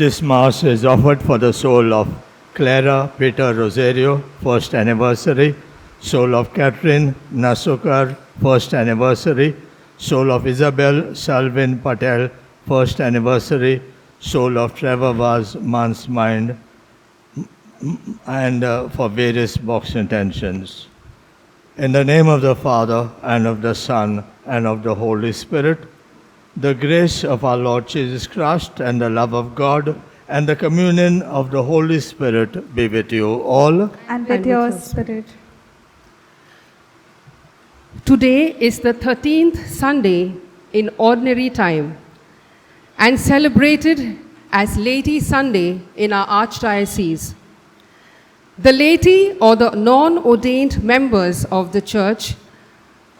This Mass is offered for the soul of Clara Peter Rosario, first anniversary, soul of Catherine Nasukar, first anniversary, soul of Isabel Salvin Patel, first anniversary, soul of Trevor Vaz Man's Mind, and for various box intentions. In the name of the Father, and of the Son, and of the Holy Spirit, the grace of our Lord Jesus Christ, and the love of God, and the communion of the Holy Spirit be with you all. And with your spirit. Today is the 13th Sunday in Ordinary Time and celebrated as Laity Sunday in our Archdiocese. The laity, or the non-ordained members of the Church,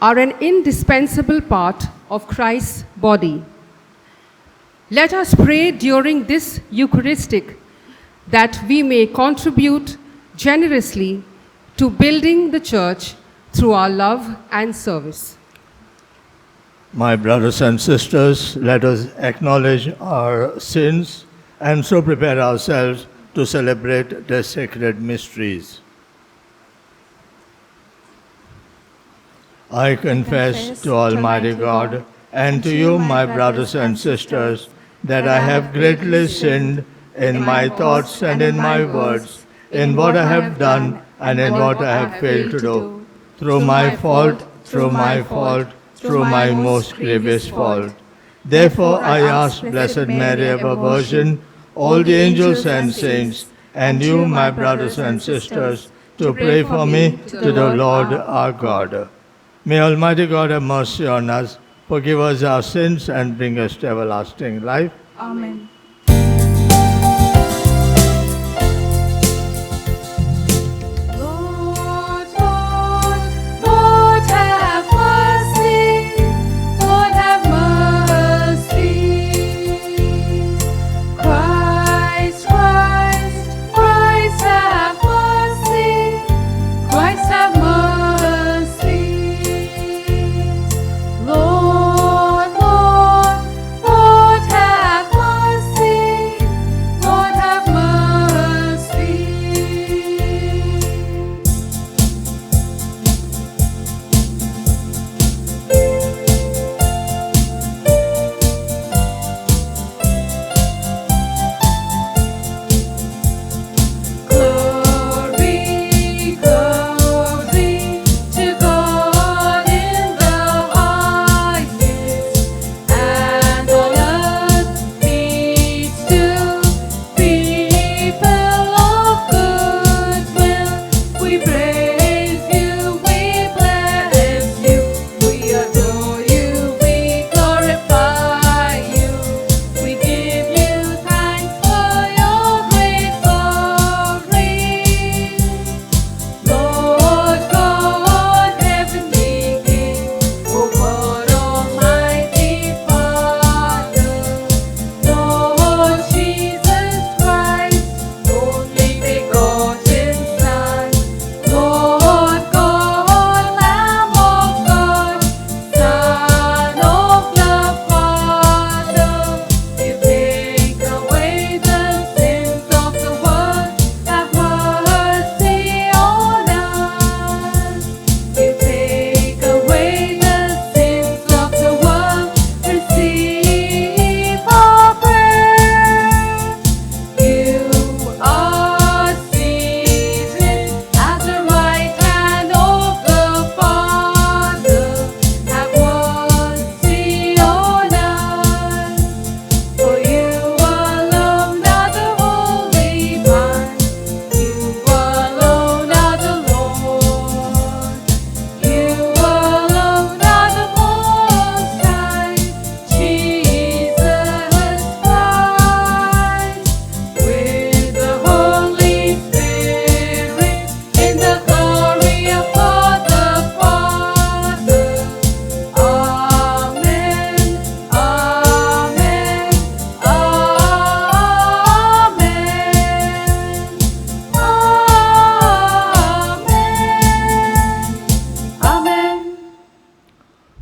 are an indispensable part of Christ's body. Let us pray during this Eucharistic that we may contribute generously to building the Church through our love and service. My brothers and sisters, let us acknowledge our sins and so prepare ourselves to celebrate the sacred mysteries. I confess to Almighty God and to you, my brothers and sisters, that I have greatly sinned in my thoughts and in my words, in what I have done and in what I have failed to do, through my fault, through my most grievous fault. Therefore I ask Blessed Mary, ever Virgin, all the angels and saints, and you, my brothers and sisters, to pray for me to the Lord our God. May Almighty God have mercy on us, forgive us our sins, and bring us to everlasting life. Amen.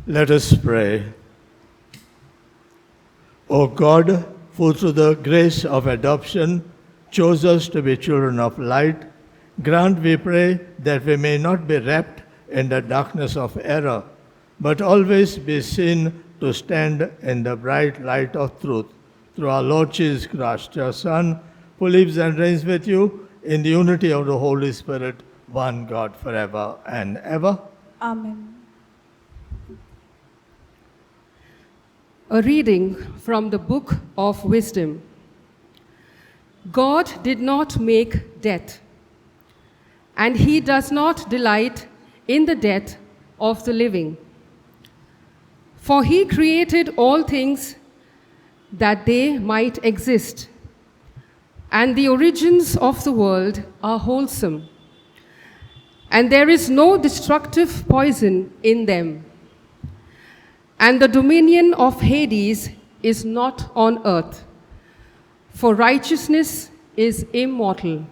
Let us pray. O God, who through the grace of adoption chose us to be children of light, grant, we pray, that we may not be wrapped in the darkness of error, but always be seen to stand in the bright light of truth. Through our Lord Jesus Christ, your Son, who lives and reigns with you in the unity of the Holy Spirit, one God, forever and ever. Amen. A reading from the Book of Wisdom. God did not make death, and he does not delight in the death of the living. For he created all things that they might exist, and the origins of the world are wholesome, and there is no destructive poison in them. And the dominion of Hades is not on earth, for righteousness is immortal.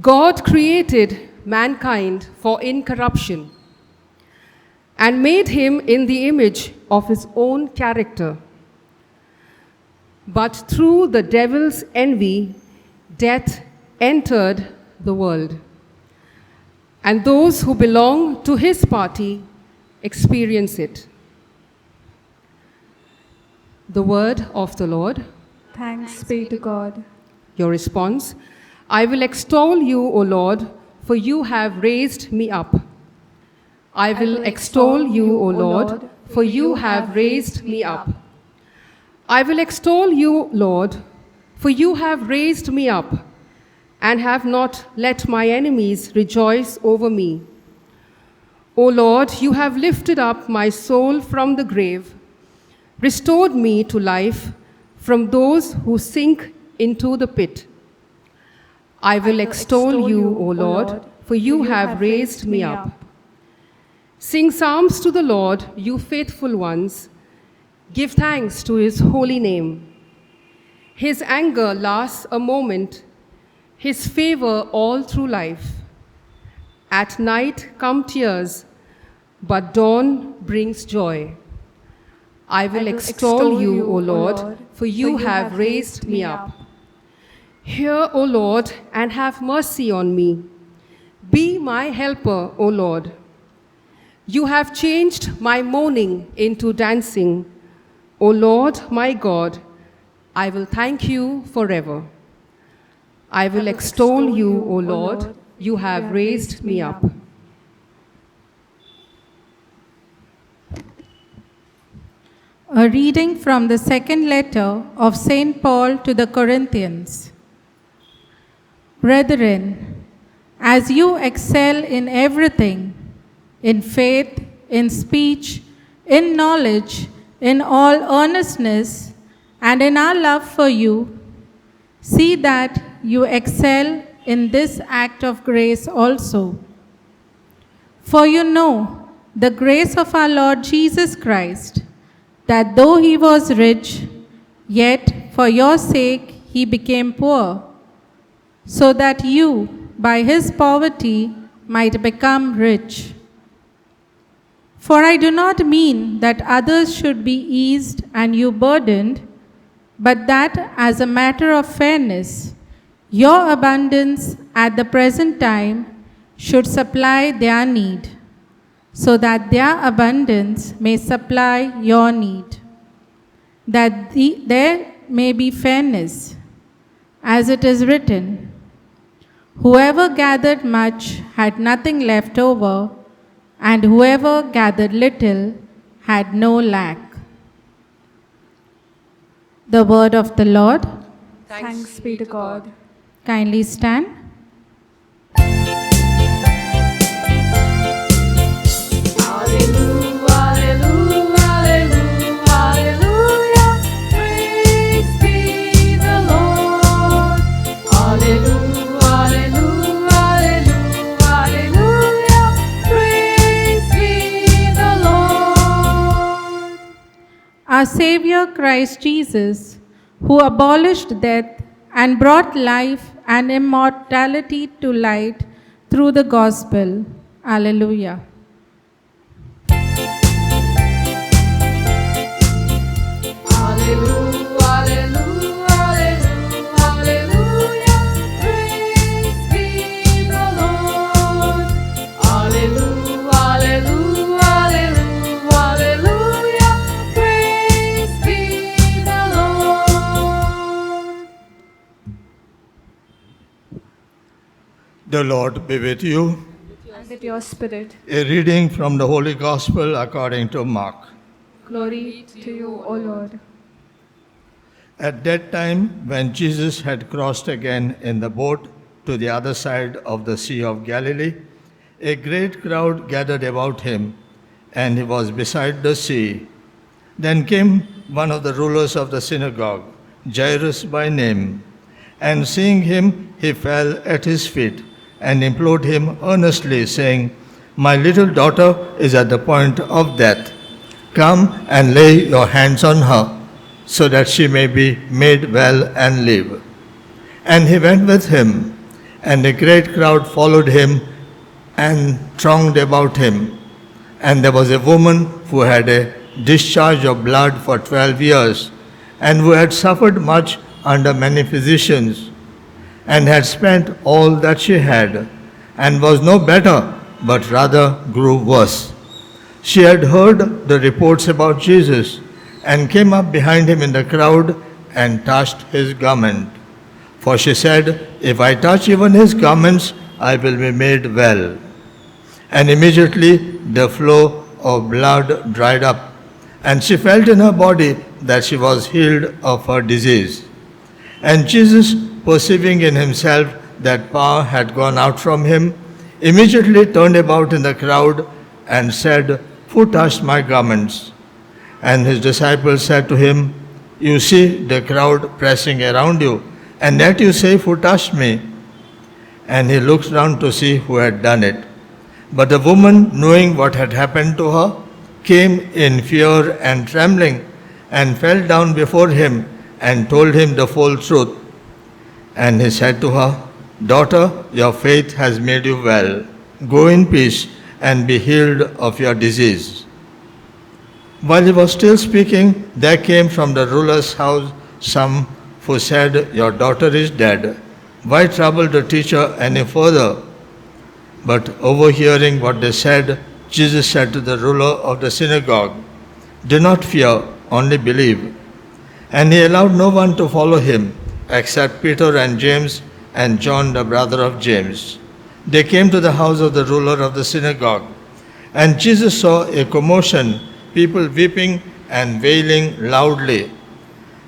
God created mankind for incorruption and made him in the image of his own character. But through the devil's envy, death entered the world, and those who belong to his party experience it. The word of the Lord. Thanks be to God. Your response: I will extol you, O Lord, for you have raised me up. I will extol you, O Lord, for you have raised me up. I will extol you, Lord, for you have raised me up, and have not let my enemies rejoice over me. O Lord, you have lifted up my soul from the grave, restored me to life from those who sink into the pit. I will extol you, O Lord, for you have raised me up. Sing psalms to the Lord, you faithful ones. Give thanks to his holy name. His anger lasts a moment, his favor all through life. At night come tears, but dawn brings joy. I will extol you, O Lord, for you have raised me up. Hear, O Lord, and have mercy on me. Be my helper, O Lord. You have changed my mourning into dancing. O Lord, my God, I will thank you forever. I will extol you, O Lord, you have raised me up. A reading from the second letter of St. Paul to the Corinthians. Brethren, as you excel in everything, in faith, in speech, in knowledge, in all earnestness, and in our love for you, see that you excel in this act of grace also. For you know the grace of our Lord Jesus Christ, that though he was rich, yet for your sake he became poor, so that you, by his poverty, might become rich. For I do not mean that others should be eased and you burdened, but that as a matter of fairness, your abundance at the present time should supply their need, so that their abundance may supply your need, that there may be fairness, as it is written, whoever gathered much had nothing left over, and whoever gathered little had no lack. The word of the Lord. Thanks be to God. Kindly stand. Our Savior Christ Jesus, who abolished death and brought life and immortality to light through the gospel. Alleluia. Alleluia. The Lord be with you. And with your spirit. A reading from the Holy Gospel according to Mark. Glory to you, O Lord. At that time, when Jesus had crossed again in the boat to the other side of the Sea of Galilee, a great crowd gathered about him, and he was beside the sea. Then came one of the rulers of the synagogue, Jairus by name, and seeing him, he fell at his feet and implored him earnestly, saying, "My little daughter is at the point of death. Come and lay your hands on her, so that she may be made well and live." And he went with him, and a great crowd followed him and thronged about him. And there was a woman who had a discharge of blood for 12 years, and who had suffered much under many physicians, and had spent all that she had, and was no better, but rather grew worse. She had heard the reports about Jesus, and came up behind him in the crowd and touched his garment. For she said, "If I touch even his garments, I will be made well." And immediately the flow of blood dried up, and she felt in her body that she was healed of her disease. And Jesus, perceiving in himself that power had gone out from him, immediately turned about in the crowd and said, "Who touched my garments?" And his disciples said to him, "You see the crowd pressing around you, and yet you say, 'Who touched me?'" And he looked round to see who had done it. But the woman, knowing what had happened to her, came in fear and trembling, and fell down before him and told him the full truth. And he said to her, "Daughter, your faith has made you well. Go in peace and be healed of your disease." While he was still speaking, there came from the ruler's house some who said, "Your daughter is dead. Why trouble the teacher any further?" But overhearing what they said, Jesus said to the ruler of the synagogue, "Do not fear, only believe." And he allowed no one to follow him, except Peter and James and John, the brother of James. They came to the house of the ruler of the synagogue. And Jesus saw a commotion, people weeping and wailing loudly.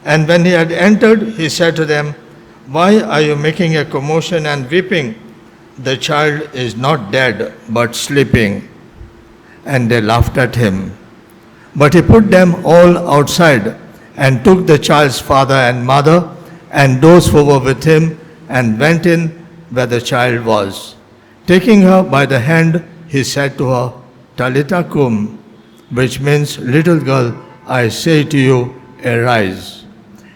And when he had entered, he said to them, "Why are you making a commotion and weeping? The child is not dead, but sleeping." And they laughed at him. But he put them all outside, and took the child's father and mother, and those who were with him, and went in where the child was. Taking her by the hand, he said to her, "Talitha cum," which means, "Little girl, I say to you, arise."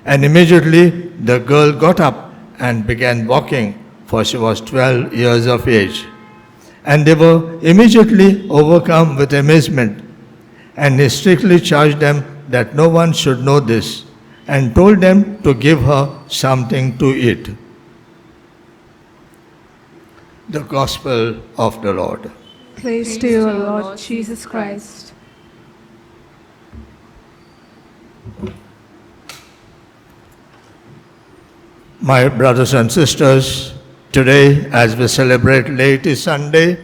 And immediately the girl got up and began walking, for she was 12 years of age. And they were immediately overcome with amazement. And he strictly charged them that no one should know this, and told them to give her something to eat. The Gospel of the Lord. Praise to you, Lord Jesus Christ. My brothers and sisters, today as we celebrate Laity Sunday,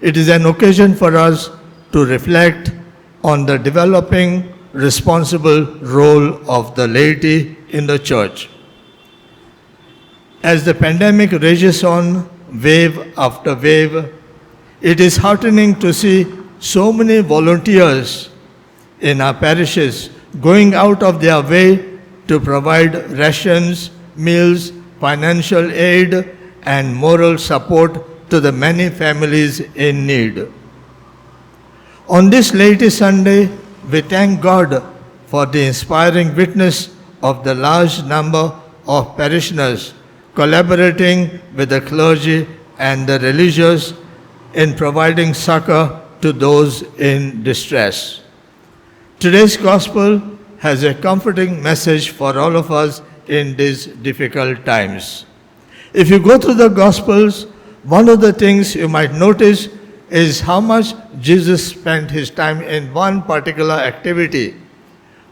it is an occasion for us to reflect on the developing responsible role of the laity in the church. As the pandemic rages on, wave after wave, it is heartening to see so many volunteers in our parishes going out of their way to provide rations, meals, financial aid, and moral support to the many families in need. On this Laity Sunday, we thank God for the inspiring witness of the large number of parishioners collaborating with the clergy and the religious in providing succor to those in distress. Today's Gospel has a comforting message for all of us in these difficult times. If you go through the Gospels, one of the things you might notice is how much Jesus spent his time in one particular activity.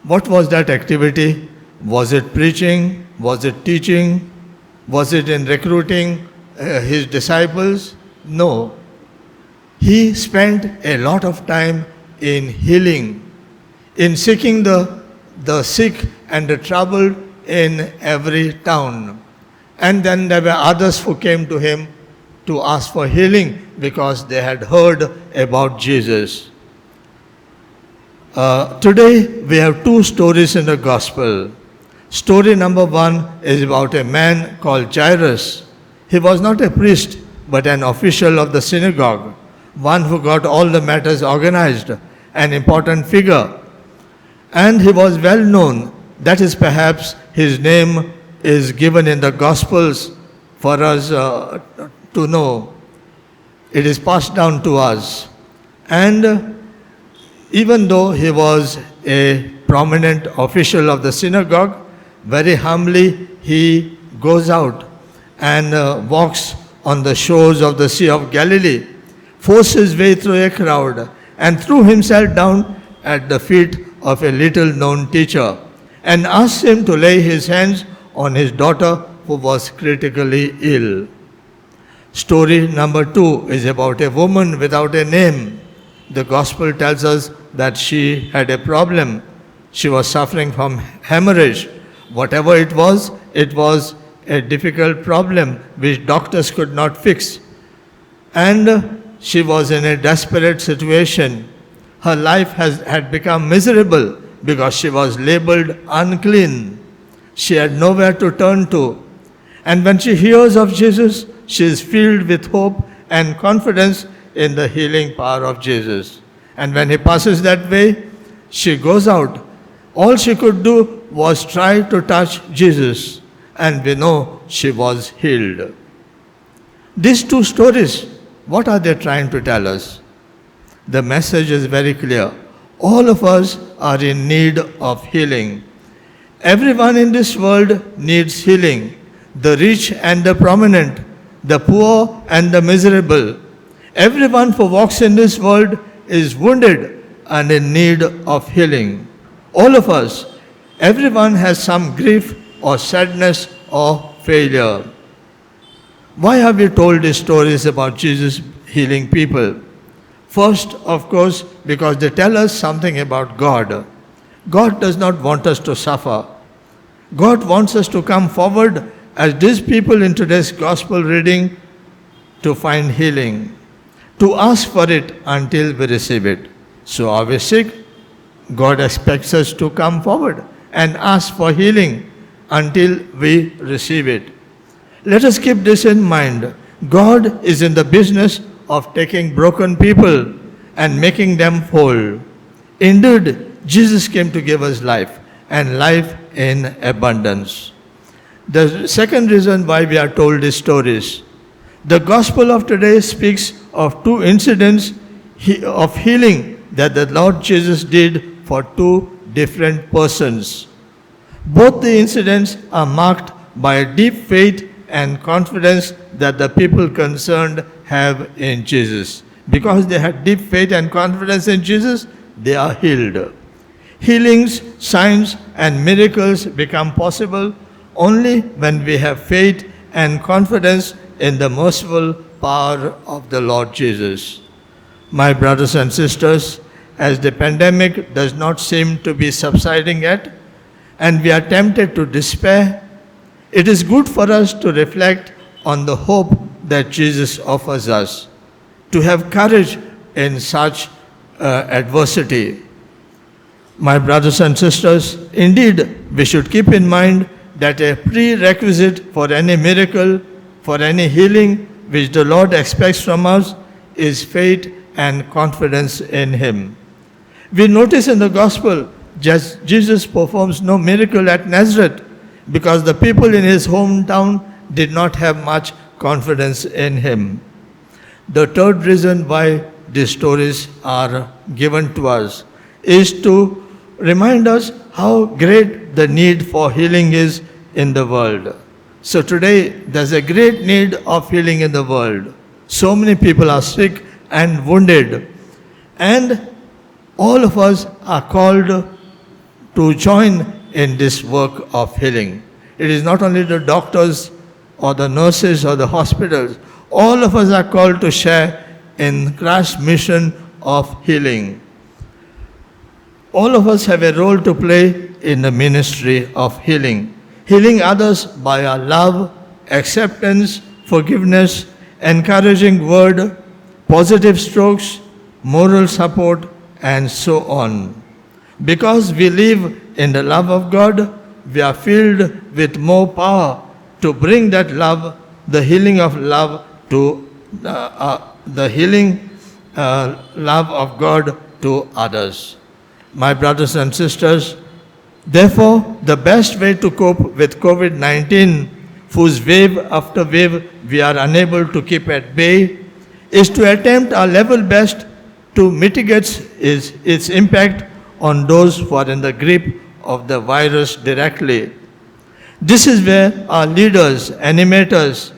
What was that activity? Was it preaching? Was it teaching? Was it in recruiting his disciples? No. He spent a lot of time in healing, in seeking the sick and the troubled in every town. And then there were others who came to him to ask for healing because they had heard about Jesus. Today we have two stories in the gospel. Story number 1 is about a man called Jairus. He was not a priest but an official of the synagogue, one who got all the matters organized, an important figure. And he was well known. That is perhaps his name is given in the Gospels for us to know. It is passed down to us. And even though he was a prominent official of the synagogue, very humbly he goes out and walks on the shores of the Sea of Galilee, forced his way through a crowd, and threw himself down at the feet of a little-known teacher and asked him to lay his hands on his daughter who was critically ill. Story number 2 is about a woman without a name. The gospel tells us that she had a problem. She was suffering from hemorrhage. Whatever it was a difficult problem which doctors could not fix. And she was in a desperate situation. Her life had become miserable because she was labeled unclean. She had nowhere to turn to. And when she hears of Jesus, she is filled with hope and confidence in the healing power of Jesus. And when he passes that way, she goes out. All she could do was try to touch Jesus, and we know she was healed. These two stories, what are they trying to tell us? The message is very clear. All of us are in need of healing. Everyone in this world needs healing. The rich and the prominent, the poor and the miserable. Everyone who walks in this world is wounded and in need of healing. All of us, everyone has some grief or sadness or failure. Why have we told these stories about Jesus healing people? First, of course, because they tell us something about God. God does not want us to suffer. God wants us to come forward as these people in today's gospel reading to find healing, to ask for it until we receive it. So are we sick? God expects us to come forward and ask for healing until we receive it. Let us keep this in mind. God is in the business of taking broken people and making them whole. Indeed, Jesus came to give us life, and life in abundance. The second reason why we are told these stories, the gospel of today speaks of two incidents of healing that the Lord Jesus did for two different persons. Both the incidents are marked by a deep faith and confidence that the people concerned have in Jesus. Because they had deep faith and confidence in Jesus, they are healed. Healings, signs, and miracles become possible only when we have faith and confidence in the merciful power of the Lord Jesus. My brothers and sisters, as the pandemic does not seem to be subsiding yet, and we are tempted to despair, it is good for us to reflect on the hope that Jesus offers us, to have courage in such adversity. My brothers and sisters, indeed, we should keep in mind that a prerequisite for any miracle, for any healing which the Lord expects from us is faith and confidence in Him. We notice in the Gospel just Jesus performs no miracle at Nazareth because the people in His hometown did not have much confidence in Him. The third reason why these stories are given to us is to remind us how great the need for healing is in the world. So today, there's a great need of healing in the world. So many people are sick and wounded. And all of us are called to join in this work of healing. It is not only the doctors or the nurses or the hospitals, all of us are called to share in Christ's mission of healing. All of us have a role to play in the ministry of healing. Healing others by our love, acceptance, forgiveness, encouraging word, positive strokes, moral support, and so on. Because we live in the love of God, we are filled with more power to bring that love, the healing of love, to love of God to others. My brothers and sisters, therefore, the best way to cope with COVID-19, whose wave after wave we are unable to keep at bay, is to attempt our level best to mitigate its impact on those who are in the grip of the virus directly. This is where our leaders, animators,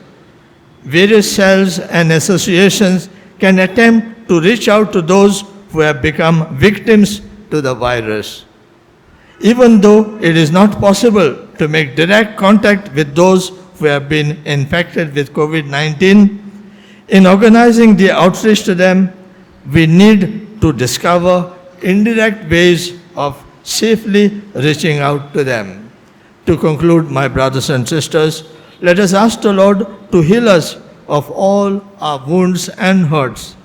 various cells and associations can attempt to reach out to those who have become victims to the virus. Even though it is not possible to make direct contact with those who have been infected with COVID-19, in organizing the outreach to them, we need to discover indirect ways of safely reaching out to them. To conclude, my brothers and sisters, let us ask the Lord to heal us of all our wounds and hurts,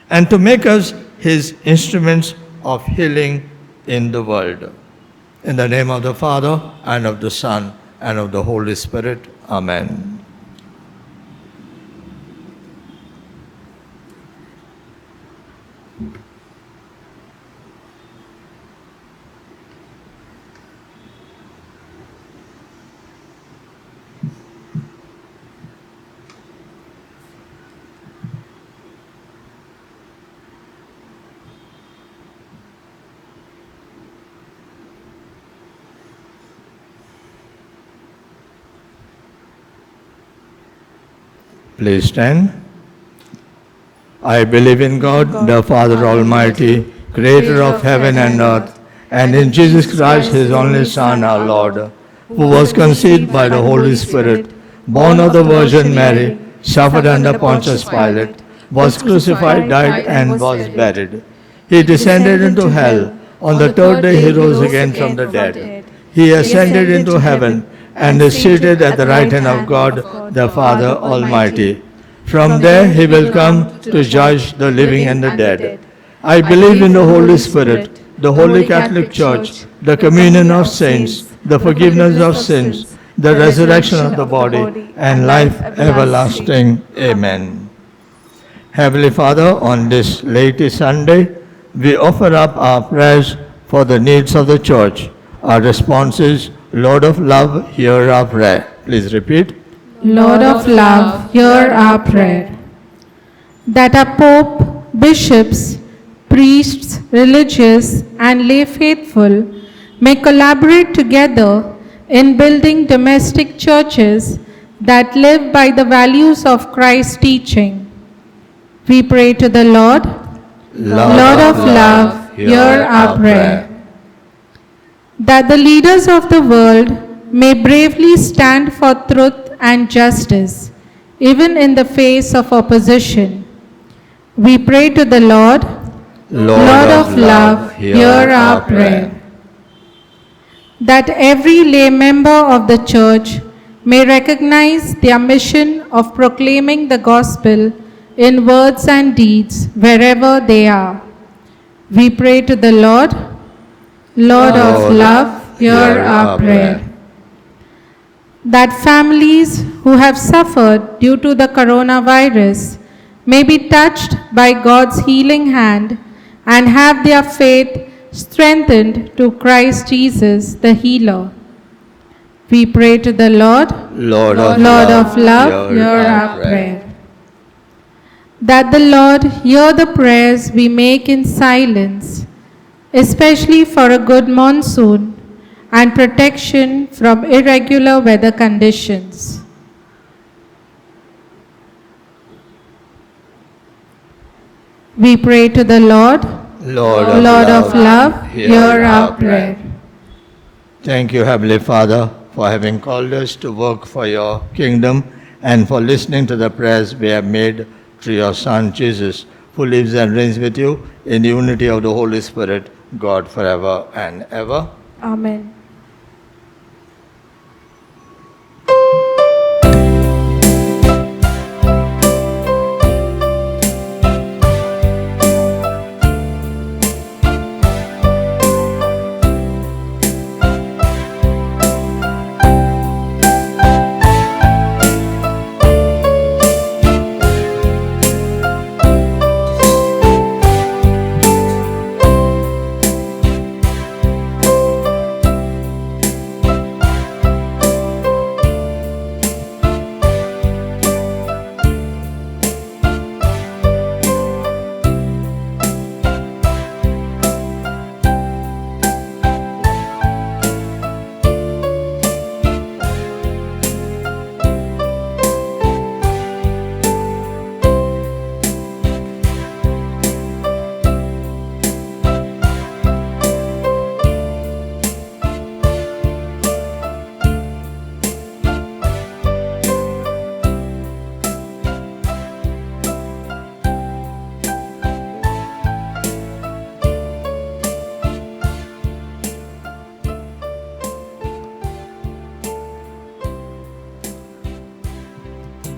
and to make us His instruments of healing in the world. In the name of the Father, and of the Son, and of the Holy Spirit. Amen. Please stand. I believe in God, the Father Almighty, creator of heaven and earth, and in Jesus Christ, His only Son, our Lord, who was conceived by the Holy Spirit, born of the Virgin Mary, suffered under Pontius Pilate, was crucified, died, and was buried. He descended into hell. On the third day He rose again from the dead. He ascended into heaven and is seated at the right hand of God, the Father Almighty. From there He will come to judge the living and the dead. I believe in the Holy Spirit, the Holy Catholic Church, the communion of saints, the forgiveness of sins, the resurrection of the body, and life everlasting. Amen. Heavenly Father, on this late Sunday, we offer up our prayers for the needs of the Church. Our response is, Lord of love, hear our prayer. Please repeat. Lord of love, hear our prayer. That our Pope, bishops, priests, religious, and lay faithful may collaborate together in building domestic churches that live by the values of Christ's teaching. We pray to the Lord. Lord of love, hear our prayer. That the leaders of the world may bravely stand for truth and justice, even in the face of opposition. We pray to the Lord. Lord of love, hear our prayer. That every lay member of the Church may recognize their mission of proclaiming the gospel in words and deeds wherever they are. We pray to the Lord. Lord of love, hear our prayer. That families who have suffered due to the coronavirus may be touched by God's healing hand and have their faith strengthened to Christ Jesus, the healer. We pray to the Lord. Lord of love, hear our prayer. That the Lord hear the prayers we make in silence, especially for a good monsoon and protection from irregular weather conditions. We pray to the Lord. Lord of love, hear our prayer. Thank you, Heavenly Father, for having called us to work for your kingdom and for listening to the prayers we have made through your Son, Jesus, who lives and reigns with you in unity of the Holy Spirit, God forever and ever. Amen.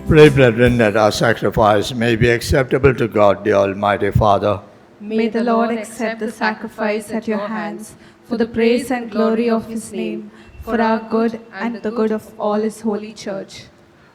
Pray, brethren, that our sacrifice may be acceptable to God, the Almighty Father. May the Lord accept the sacrifice at your hands for the praise and glory of his name, for our good and the good of all his holy church.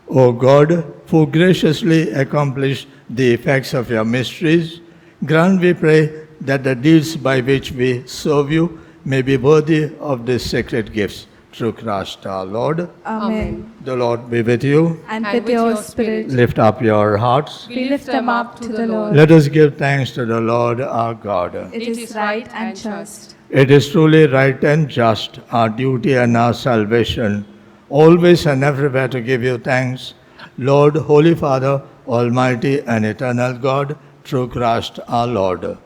O God, who graciously accomplished the effects of your mysteries, grant, we pray, that the deeds by which we serve you may be worthy of these sacred gifts. Through Christ our Lord. Amen. The Lord be with you. And with your spirit, Lift up your hearts. we lift them up to the Lord. Let us give thanks to the Lord our God. It is right and just. It is truly right and just, our duty and our salvation, always and everywhere to give you thanks, Lord, Holy Father, Almighty and eternal God, through Christ our Lord.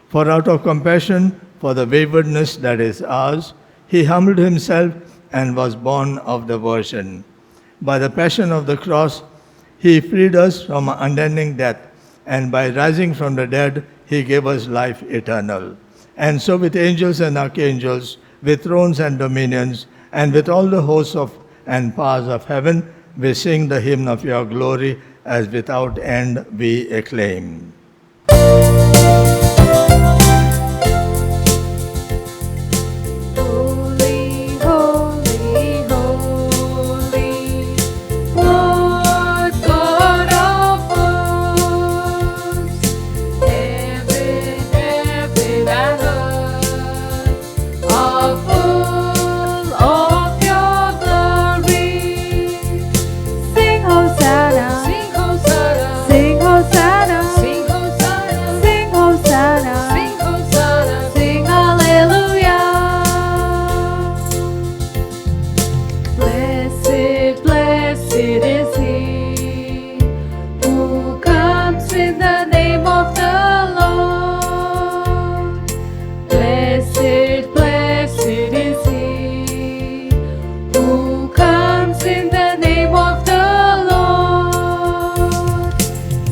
For out of compassion for the waywardness that is ours, he humbled himself and was born of the Virgin. By the passion of the cross, he freed us from unending death, and by rising from the dead, he gave us life eternal. And so with angels and archangels, with thrones and dominions, and with all the hosts of and powers of heaven, we sing the hymn of your glory, as without end we acclaim. Holy, holy, holy, Lord God of hosts, heaven and earth are full of your glory. Sing Hosanna, sing Hosanna, sing Hosanna, sing Hosanna, sing Hosanna, sing Hosanna, sing Hallelujah. Blessed, blessed is he who comes in the name of the Lord. Blessed, blessed is he who comes in the name of the Lord.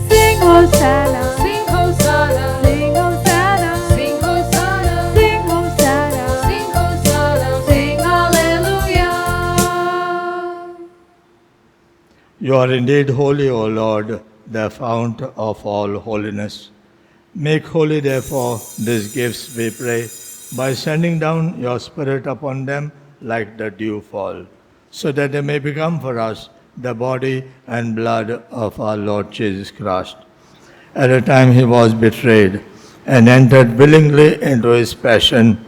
Sing Hosanna, sing Hosanna, sing Hosanna, sing Hosanna, sing Hosanna, sing Hosanna, sing Hallelujah. You are indeed holy, O Lord, the fount of all holiness. Make holy, therefore, these gifts, we pray, by sending down your Spirit upon them like the dewfall, so that they may become for us the body and blood of our Lord Jesus Christ. At the time he was betrayed and entered willingly into his passion,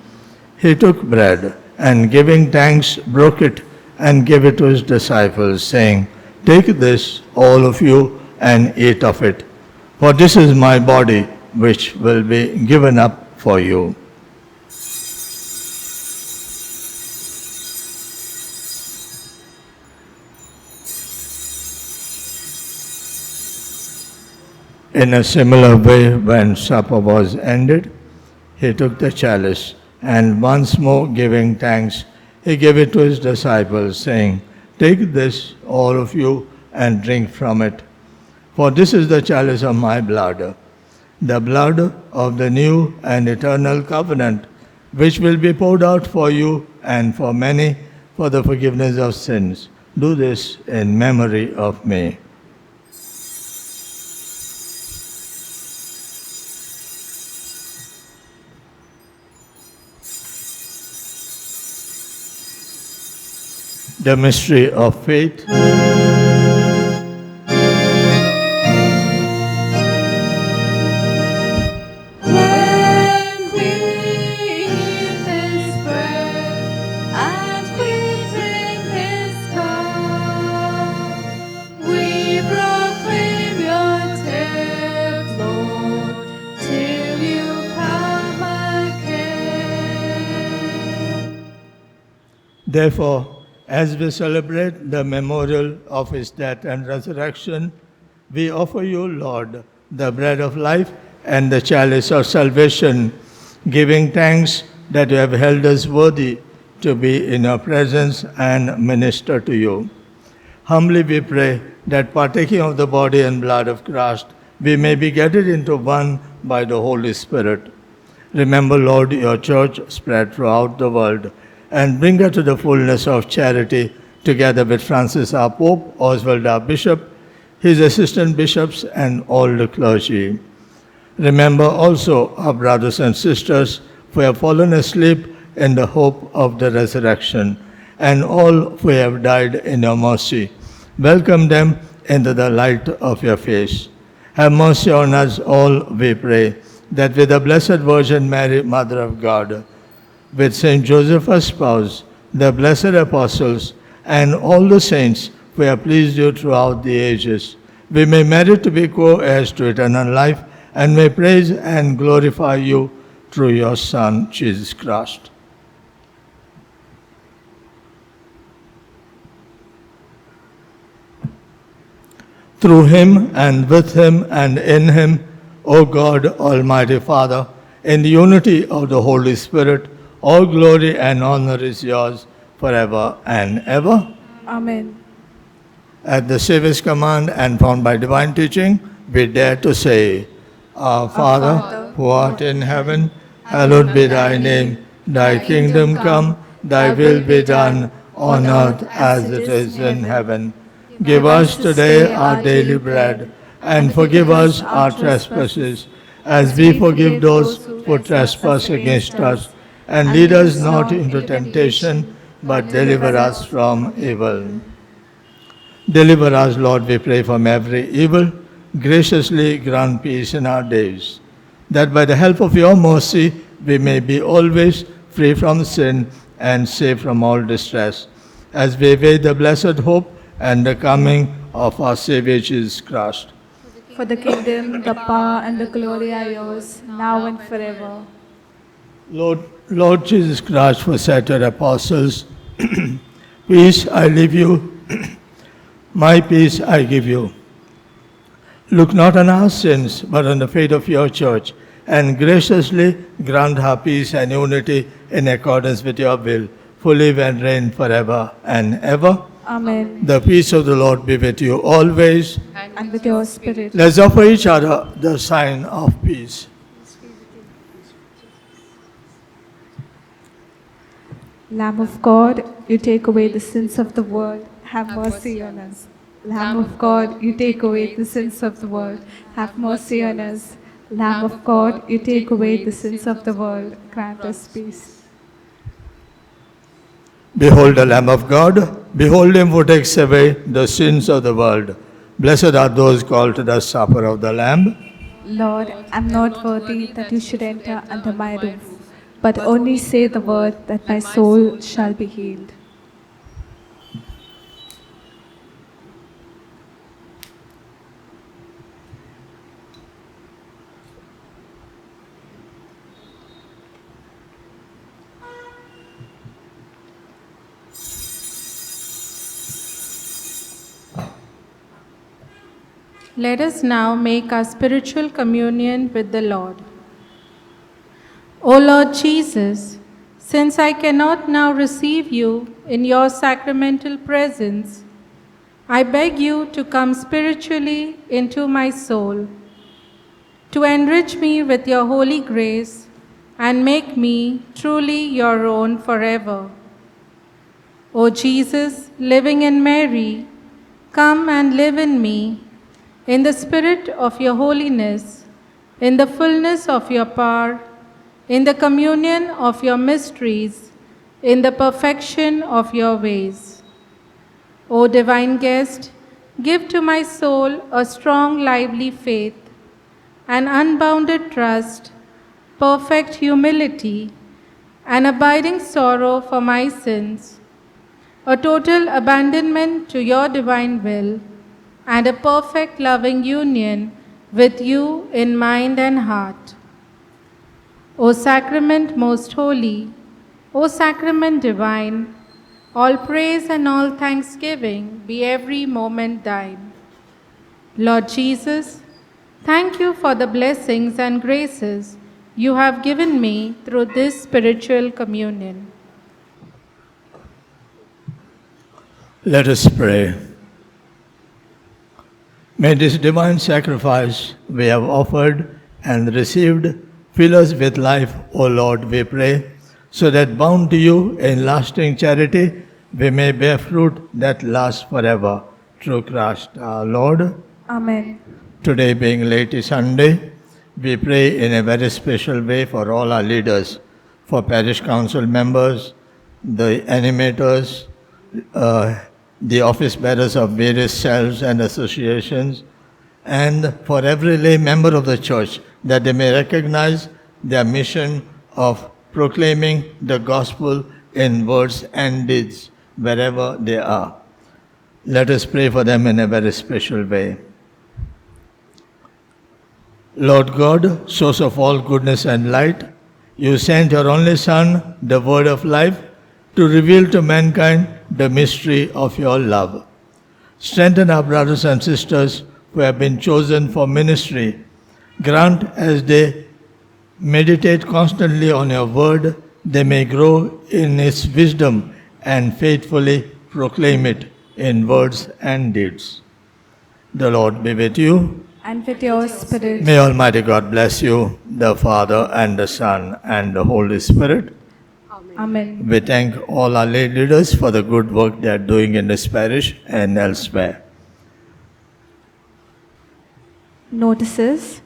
he took bread and giving thanks broke it and gave it to his disciples, saying, "Take this, all of you, and eat of it, for this is my body which will be given up for you." In a similar way, when supper was ended, he took the chalice, and once more giving thanks, he gave it to his disciples, saying, "Take this, all of you, and drink from it. For this is the chalice of my blood, the blood of the new and eternal covenant, which will be poured out for you and for many for the forgiveness of sins. Do this in memory of me. The mystery of faith. When we eat His bread and we drink His cup, we proclaim Your death, Lord, till You come again. Therefore, as we celebrate the memorial of His death and resurrection, we offer You, Lord, the bread of life and the chalice of salvation, giving thanks that You have held us worthy to be in Your presence and minister to You. Humbly we pray that partaking of the body and blood of Christ, we may be gathered into one by the Holy Spirit. Remember, Lord, Your church spread throughout the world, and bring her to the fullness of charity, together with Francis our Pope, Oswald our Bishop, his assistant bishops, and all the clergy. Remember also our brothers and sisters who have fallen asleep in the hope of the resurrection, and all who have died in Your mercy. Welcome them into the light of Your face. Have mercy on us all, we pray, that with the Blessed Virgin Mary, Mother of God, with Saint Joseph, her spouse, the blessed apostles, and all the saints who have pleased You throughout the ages, we may merit to be co-heirs to eternal life, and may praise and glorify You through Your Son, Jesus Christ. Through Him, and with Him, and in Him, O God, Almighty Father, in the unity of the Holy Spirit, all glory and honor is Yours forever and ever. Amen. At the Savior's command and found by divine teaching, we dare to say, Our Father, who art in heaven, hallowed be Thy name. Thy kingdom come, Thy will be done, on earth as it is in heaven. Give us today our daily bread, and forgive us our trespasses, as we forgive those who trespass against us. And lead us not into temptation, but deliver us from evil. Deliver us, Lord, we pray, from every evil. Graciously grant peace in our days, that by the help of Your mercy we may be always free from sin and safe from all distress, as we await the blessed hope and the coming of our Savior Jesus Christ. For the kingdom, the power, and the glory are Yours, now and forever. Lord Jesus Christ, who said to Your apostles, Peace I leave you, my peace I give you. Look not on our sins, but on the faith of Your church, and graciously grant her peace and unity in accordance with Your will, who live and reign forever and ever. Amen. The peace of the Lord be with you always. And with Your spirit. Let's offer each other the sign of peace. Lamb of God, You take away the sins of the world, have mercy on us. Lamb of God, You take away the sins of the world, have mercy on us. Lamb of God, You take away the sins of the world, grant us peace. Behold the Lamb of God. Behold Him who takes away the sins of the world. Blessed are those called to the supper of the Lamb. Lord, I am not worthy that You should enter under my roof, but only say the word that my soul shall be healed. Let us now make our spiritual communion with the Lord. O Lord Jesus, since I cannot now receive You in Your sacramental presence, I beg you to come spiritually into my soul, to enrich me with your holy grace and make me truly your own forever. O Jesus, living in Mary, come and live in me, in the spirit of your holiness, in the fullness of your power, in the communion of your mysteries, in the perfection of your ways. O divine guest, give to my soul a strong, lively faith, an unbounded trust, perfect humility, an abiding sorrow for my sins, a total abandonment to your divine will, and a perfect loving union with you in mind and heart. O sacrament most holy, O sacrament divine, all praise and all thanksgiving be every moment thine. Lord Jesus, thank you for the blessings and graces you have given me through this spiritual communion. Let us pray. May this divine sacrifice we have offered and received fill us with life, O Lord, we pray, so that bound to you in lasting charity, we may bear fruit that lasts forever. Through Christ our Lord. Amen. Today being Laity Sunday, we pray in a very special way for all our leaders, for parish council members, the animators, the office bearers of various cells and associations, and for every lay member of the church, that they may recognize their mission of proclaiming the gospel in words and deeds wherever they are. Let us pray for them in a very special way. Lord God, source of all goodness and light, you sent your only Son, the Word of life, to reveal to mankind the mystery of your love. Strengthen our brothers and sisters who have been chosen for ministry. Grant as they meditate constantly on your word, they may grow in its wisdom and faithfully proclaim it in words and deeds. The Lord be with you. And with your spirit. May Almighty God bless you, the Father and the Son and the Holy Spirit. Amen. We thank all our lay leaders for the good work they are doing in this parish and elsewhere. Notices.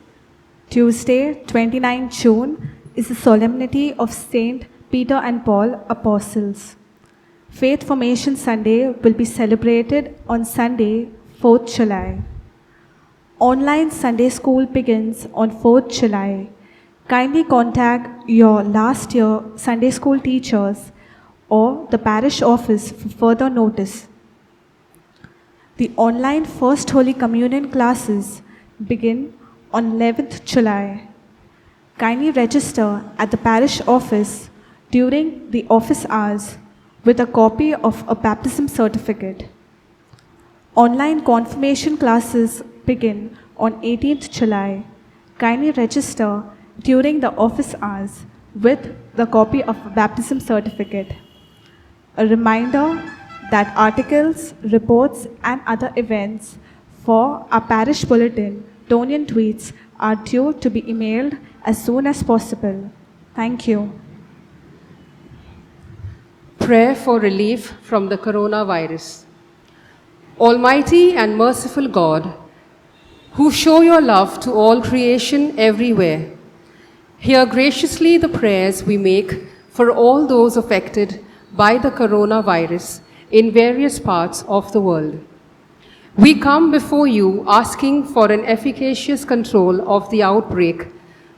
Tuesday, 29 June, is the solemnity of Saint Peter and Paul, Apostles. Faith Formation Sunday will be celebrated on Sunday, 4th July. Online Sunday School begins on 4th July. Kindly contact your last year Sunday School teachers or the parish office for further notice. The online First Holy Communion classes begin on 11th July. Kindly register at the parish office during the office hours with a copy of a baptism certificate. Online confirmation classes begin on 18th July. Kindly register during the office hours with the copy of a baptism certificate. A reminder that articles, reports, and other events for our parish bulletin, Donian tweets, are due to be emailed as soon as possible. Thank you. Prayer for relief from the coronavirus. Almighty and merciful God, who show your love to all creation everywhere, hear graciously the prayers we make for all those affected by the coronavirus in various parts of the world. We come before you asking for an efficacious control of the outbreak,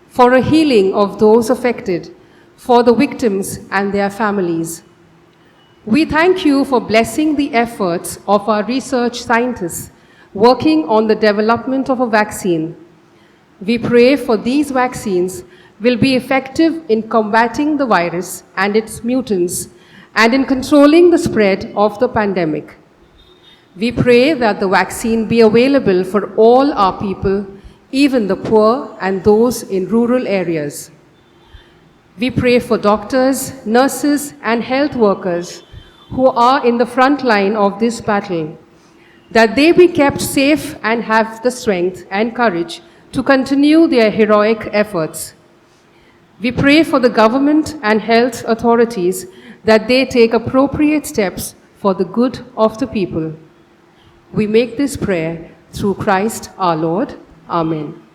for a healing of those affected, for the victims and their families. We thank you for blessing the efforts of our research scientists working on the development of a vaccine. We pray for these vaccines will be effective in combating the virus and its mutants and in controlling the spread of the pandemic. We pray that the vaccine be available for all our people, even the poor and those in rural areas. We pray for doctors, nurses, and health workers who are in the front line of this battle. that they be kept safe and have the strength and courage to continue their heroic efforts. We pray for the government and health authorities that they take appropriate steps for the good of the people. We make this prayer through Christ our Lord. Amen.